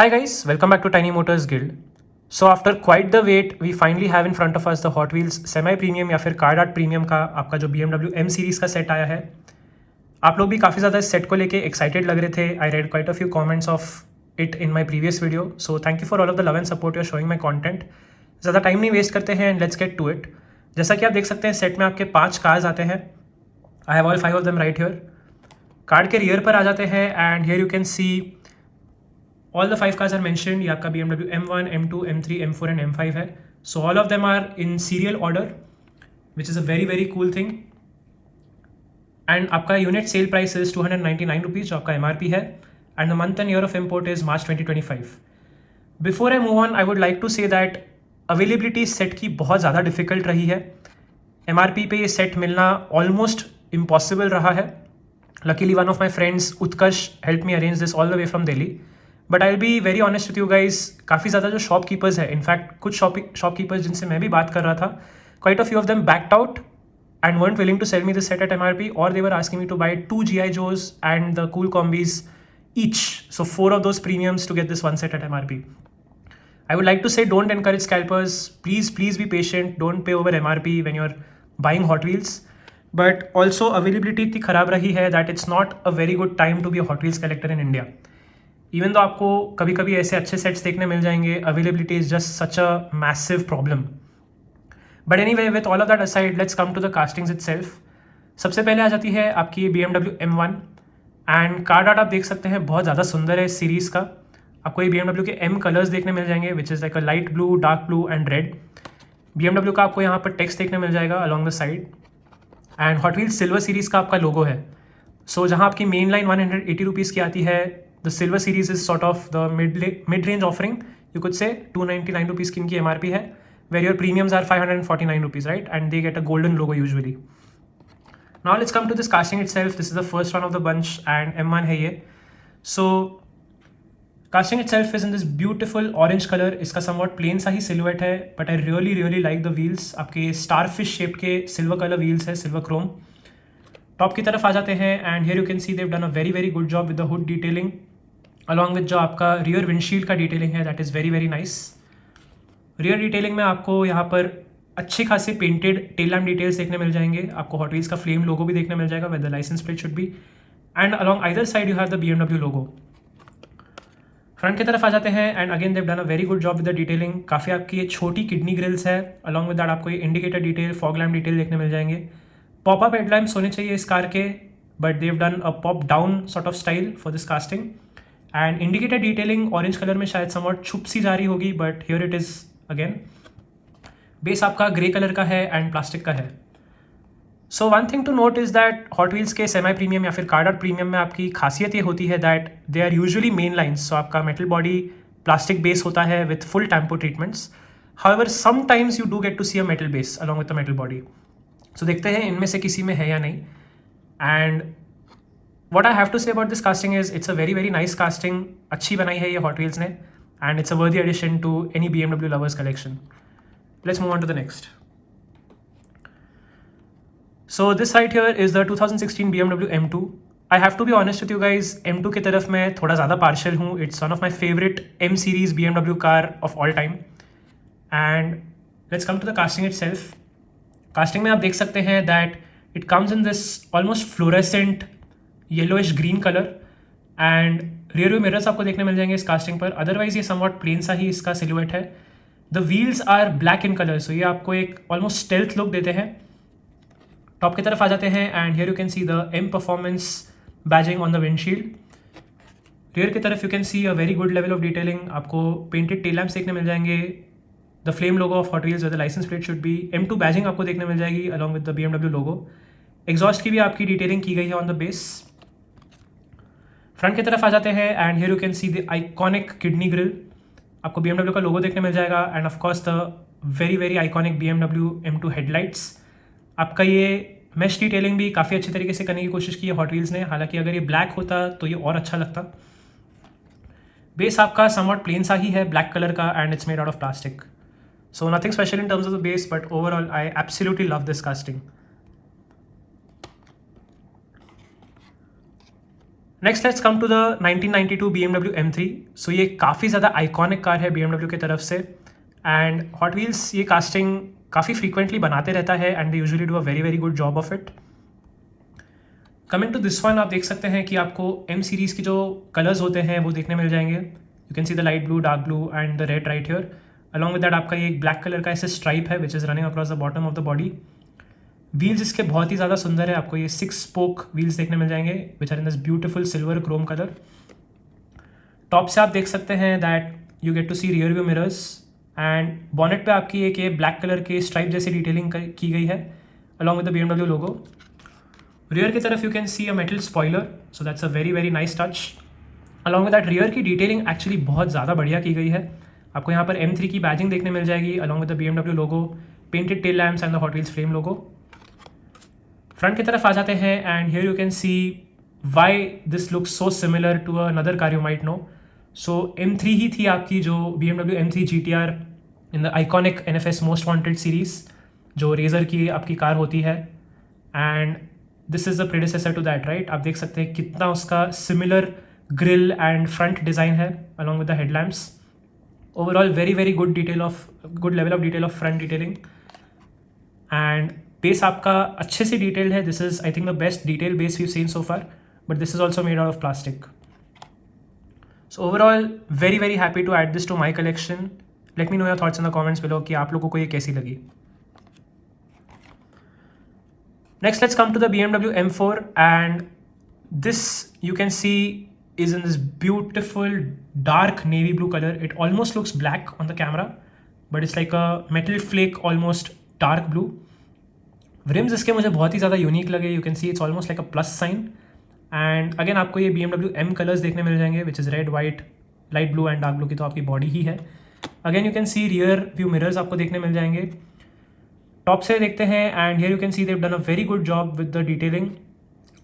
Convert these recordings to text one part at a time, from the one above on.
Hi guys, welcome back to Tiny Motors Guild. So after quite the wait, we finally have in front of us the Hot Wheels Semi Premium या फिर card art premium का आपका जो BMW M series का set आया है. आप लोग भी काफ़ी ज़्यादा इस सेट को लेके एक्साइटेड लग रहे थे. I read quite a few comments of it in my previous video. So thank you for all of the love and support you are showing my content. ज़्यादा टाइम नहीं वेस्ट करते हैं and let's get to it. जैसा कि आप देख सकते हैं सेट में आपके 5 कार्स आते हैं. I have all 5 of them right here. Card के रियर पर आ जाते हैं and here you can C all the 5 cars are mentioned. ये आपका BMW M1, M2, M3, M4 and M5 है. So all of them are in serial order, which is a very very cool thing. And आपका unit sale price is 299 rupees जो आपका MRP है. And the month and year of import is March 2025. Before I move on I would like to say that availability set की बहुत ज़्यादा difficult रही है. MRP पे ये सेट मिलना ऑलमोस्ट इम्पॉसिबल रहा है. Luckily one of my friends Utkarsh help me arrange this all the way from Delhi. But I will B very honest with you guys, काफ़ी ज़्यादा जो शॉपकीपर्स है, इनफैक्ट कुछ शॉपकीपर्स जिनसे मैं भी बात कर रहा था, quite a few of them backed out and weren't willing to sell me this set at MRP, or they were asking me to buy 2 GI Joes and the cool combis each. So 4 of those premiums to get this one set at MRP. I would like to say don't encourage scalpers. Please be patient. Don't pay over MRP when you're buying Hot Wheels. But also availability इतनी ख़राब रही है that it's not a very good time to be a Hot Wheels collector in India. Even तो आपको कभी कभी ऐसे अच्छे सेट्स देखने मिल जाएंगे, availability is just such a massive problem. But anyway with all of that aside, let's come to the castings itself. सबसे पहले आ जाती है आपकी BMW M1 and card art आप देख सकते हैं बहुत ज़्यादा सुंदर है इस सीरीज़ का. आपको ये BMW के M कलर्स देखने मिल जाएंगे which is like a light blue, dark blue and red. BMW का आपको यहाँ पर टेक्स्ट देखने मिल जाएगा along the side. And Hot wheels silver series का आपका लोगो है. सो जहाँ आपकी मेन लाइन 180 रुपीज़ की आती है, the silver series is sort of the mid-range offering, you could say. 299 rupees की इनकी MRP है, where your premiums are 549 rupees, right? And they get a golden logo usually. Now let's come to this casting itself. This is the first one of the bunch and M1 है ये. So casting itself is in this beautiful orange color. इसका somewhat plain सा ही silhouette है, but I really like the wheels. आपके starfish shaped के silver color wheels है, silver chrome. Top की तरफ आ जाते हैं and here you can C Dev done a very good job with the hood detailing along with जो आपका रियर विंडशील्ड का डिटेलिंग है, that is very nice. Rear detailing में आपको यहाँ पर अच्छे खासे पेंटेड टेल लैम्प डिटेल्स देखने मिल जाएंगे. आपको हॉट व्हील्स का फ्लेम लोगो भी देखने मिल जाएगा with the licence plate should be. And along either side you have the BMW logo. Front की तरफ आ जाते हैं and again they've done a very good job with the detailing. काफ़ी आपकी ये छोटी किडनी ग्रिल्स है. अलॉन्ग विद दैट आपको ये indicator detail, fog lamp detail देखने मिल जाएंगे. पॉपअप हेडलैम्प्स होने चाहिए इस कार के, but they've done a pop down sort of style for this casting. And indicator detailing orange colour में शायद समवट छुप सी जा रही होगी, but here it is again. Base आपका ग्रे कलर का है एंड प्लास्टिक का है. So one thing to note is that Hot Wheels के सेमी प्रीमियम या फिर कार्ड आर्ट प्रीमियम में आपकी खासियत ये होती है that they are usually main lines. So आपका मेटल बॉडी प्लास्टिक बेस होता है with full tampo treatments. However sometimes you do get to see a metal base along with the metal body. So देखते हैं इनमें से किसी में है या नहीं. And what I have to say about this casting is it's a very nice casting. अच्छी बनाई है ये Hot Wheels ने and it's a worthy addition to any BMW lovers collection. Let's move on to the next. So this right here is the 2016 BMW M2. I have to be honest with you guys, M2 की तरफ मैं थोड़ा ज़्यादा partial हूँ. It's one of my favorite M series BMW car of all time. And let's come to the casting itself. Casting में आप देख सकते हैं that it comes in this almost fluorescent yellowish green colour and rear view mirrors आपको देखने मिल जाएंगे इस कास्टिंग पर. अदरवाइज ये समवॉट प्लेन सा ही इसका सिलुएट है. The wheels are black in colour, so ये आपको एक ऑलमोस्ट स्टेल्थ लुक देते हैं. टॉप की तरफ आ जाते हैं and here you can see the M performance badging on the windshield. Rear की तरफ you can see a very good level of detailing. आपको पेंटेड टेल लैम्प्स देखने मिल जाएंगे. The flame logo of Hot Wheels with the licence plate should be. M2 badging आपको देखने मिल जाएगी along with the BMW logo. Exhaust की भी आपकी डिटेलिंग की गई है ऑन द बेस. फ्रंट की तरफ आ जाते हैं and here you can see the iconic kidney grill. आपको BMW का लोगो देखने मिल जाएगा end of course the very iconic BMW M2 headlights. आपका ये मेश डिटेलिंग भी काफ़ी अच्छे तरीके से करने की कोशिश की है हॉट व्हील्स ने. हालांकि अगर ये ब्लैक होता तो ये और अच्छा लगता. बेस आपका समवॉट प्लेन सा ही है, ब्लैक कलर का, and it's made out of plastic. So nothing special in terms of the base, but overall I absolutely love this casting. Next let's come to the 1992 BMW M3। So ये काफ़ी ज़्यादा iconic car है BMW की तरफ से, and Hot Wheels ये casting काफ़ी frequently बनाते रहता है and they usually do a very very good job of it. Coming to this one, आप देख सकते हैं कि आपको M सीरीज़ की जो कलर्स होते हैं वो देखने मिल जाएंगे। You can see the light blue, dark blue and the red right here. Along with that आपका ये एक ब्लैक कलर का ऐसे स्ट्राइप है which is running across the bottom of the body. Wheels इसके बहुत ही ज़्यादा सुंदर है, आपको ये 6 स्पोक व्हील्स देखने मिल जाएंगे which are in this beautiful silver chrome colour. Top से आप देख सकते हैं that you get to see rear view mirrors, and bonnet पे आपकी एक ये ब्लैक कलर के स्ट्राइप जैसी डिटेलिंग की गई है along with the BMW logo. Rear की तरफ you can see a metal spoiler, so that's a very very nice touch. Along with that rear की डिटेलिंग एक्चुअली बहुत ज़्यादा बढ़िया की गई है। आपको यहाँ पर M3 की बैजिंग देखने मिल जाएगी along with the BMW logo, painted tail lamps and the Hot Wheels frame logo. Front की तरफ आ जाते हैं and here you can see why this looks so similar to another car you might know. So M3 ही थी आपकी जो BMW M3 GTR in the iconic NFS Most Wanted series, जो रेजर की आपकी कार होती है, and this is the predecessor to that, right. आप देख सकते हैं कितना उसका similar grill and front design है along with the headlamps. Overall very very good level of detail of front detailing, and base आपका अच्छे से डिटेल्ड है। This is I think the best detail base we seen so far, but this is also made out of plastic. So overall very very happy to add this to my collection. Let me know your thoughts in the comments below कि आप लोगों को ये कैसी लगी। Next let's come to the BMW M4, and this you can see is in this beautiful dark navy blue color. It almost looks black on the camera, but it's like a metal flake, almost dark blue. Rims इसके मुझे बहुत ही ज़्यादा unique लगे। You can see it's almost like a plus sign, and again आपको ये BMW M colours देखने मिल जाएंगे which is red, white, light blue and dark blue की तो आपकी बॉडी ही है। Again you can see rear view mirrors आपको देखने मिल जाएंगे। टॉप से देखते हैं and here you can C Dev done a very good job with the detailing.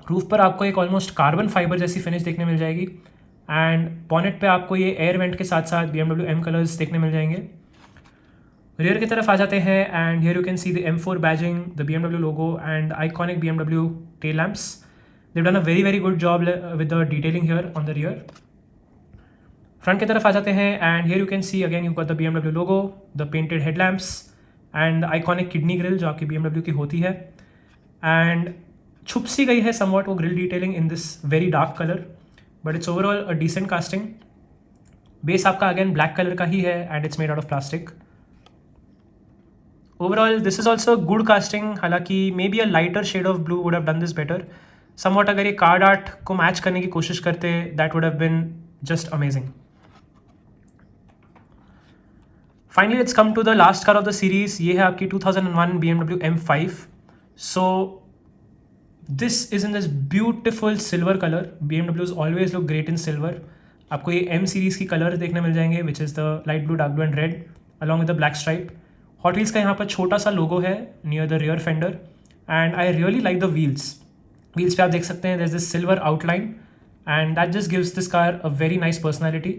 Roof पर आपको एक ऑलमोस्ट कार्बन फाइबर जैसी फिनिश देखने मिल जाएगी, एंड बॉनेट पे आपको ये एयर वेंट के साथ साथ BMW M कलर्स देखने मिल जाएंगे। रियर की तरफ आ जाते हैं and here you can see the M4 badging, the BMW logo and iconic BMW tail lamps. Dev done a very very good job with the detailing here on the rear. Front की तरफ आ जाते हैं and here you can see again you got the BMW logo, the painted headlamps and iconic kidney grill जो आपकी BMW की होती है, एंड छुप सी गई है समवॉट वो grill detailing in this very dark colour, but it's overall a decent casting. Base आपका अगेन ब्लैक कलर का ही है and it's made out of plastic. Overall this is also good casting, हालांकि maybe a lighter shade of blue would have done this better somewhat. अगर ये card art को match करने की कोशिश करते that would have been just amazing. Finally let's come to the last car of the series. ये है आपकी 2001 BMW M5। So this is in this beautiful silver colour. BMWs always look great in silver. आपको ये M series की colour देखने मिल जाएंगे which is the light blue, dark blue and red along with the black stripe. Hot Wheels का यहाँ पर छोटा सा लोगो है near the rear fender, and I really like the wheels. Wheels पे आप देख सकते हैं there is this silver outline and that just gives this car a very nice personality.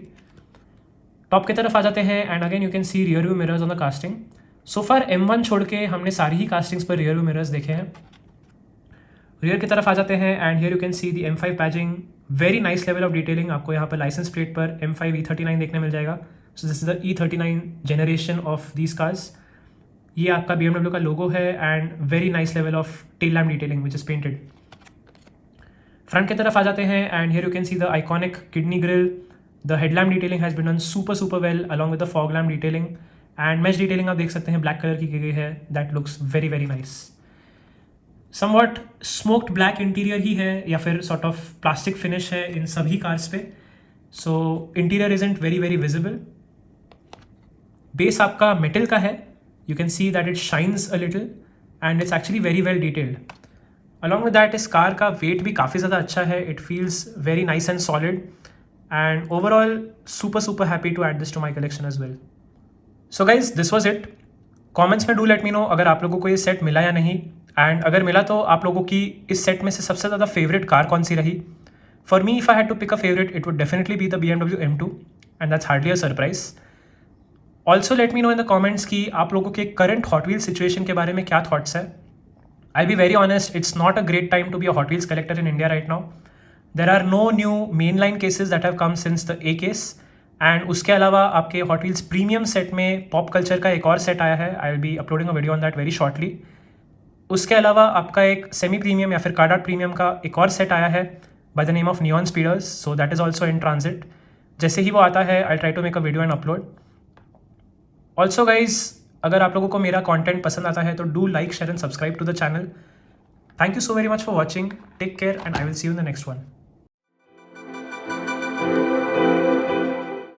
Top की तरफ आ जाते हैं and again you can see rear view mirrors on the casting. So far M1 छोड़ के हमने सारी ही कास्टिंग्स पर रियर व्यू मिरर्स देखे हैं। रियर की तरफ आ जाते हैं and here you can see the M5 badging, very nice level of detailing. आपको यहाँ पर लाइसेंस प्लेट पर M5 E39 देखने मिल जाएगा। So this is the E39 generation of these cars. ये आपका BMW का लोगो है and very nice level of tail lamp detailing which is painted. Front की तरफ आ जाते हैं and here you can see the iconic kidney grille, the headlamp detailing has been done super well along with the fog lamp detailing, and match detailing आप देख सकते हैं black colour की गई है, that looks very very nice. Somewhat smoked black interior ही है या फिर सॉर्ट ऑफ प्लास्टिक फिनिश है इन सभी कार्स पे। So interior isn't very very visible. Base आपका मेटल का है, you can see that it shines a little and it's actually very well detailed. Along with that इस कार का weight भी काफ़ी ज़्यादा अच्छा है, it feels very nice and solid, and overall super happy to add this to my collection as well. So guys this was it. Comments में do let me no अगर आप लोगों को ये सेट मिला या नहीं, एंड अगर मिला तो आप लोगों की इस सेट में से सबसे ज़्यादा फेवरेट कार कौन सी रही। For me if I had to pick a favourite it would definitely be the BMW M2 and that's hardly a surprise. Also let me know in the comments कि आप लोगों के करंट हॉट व्हील्स सिचुएशन के बारे में क्या thoughts है। I be very honest, it's not a great time to be a hot wheels collector in India right now. There are no new main line cases that have come since the A case. And उसके अलावा आपके hot wheels premium set में pop culture का एक और set आया है। I will be uploading a video on that very shortly. उसके अलावा आपका एक सेमी प्रीमियम या फिर कार्ड आउट प्रीमियम का एक और सेट आया है by the name of neon speeders, so that is also in transit. जैसे ही वो आता है I try to make a video and upload. Also guys, अगर आप लोगों को मेरा कॉन्टेंट पसंद आता है तो do like, share and subscribe to the channel. Thank you so very much for watching, take care and I will see you in the next one.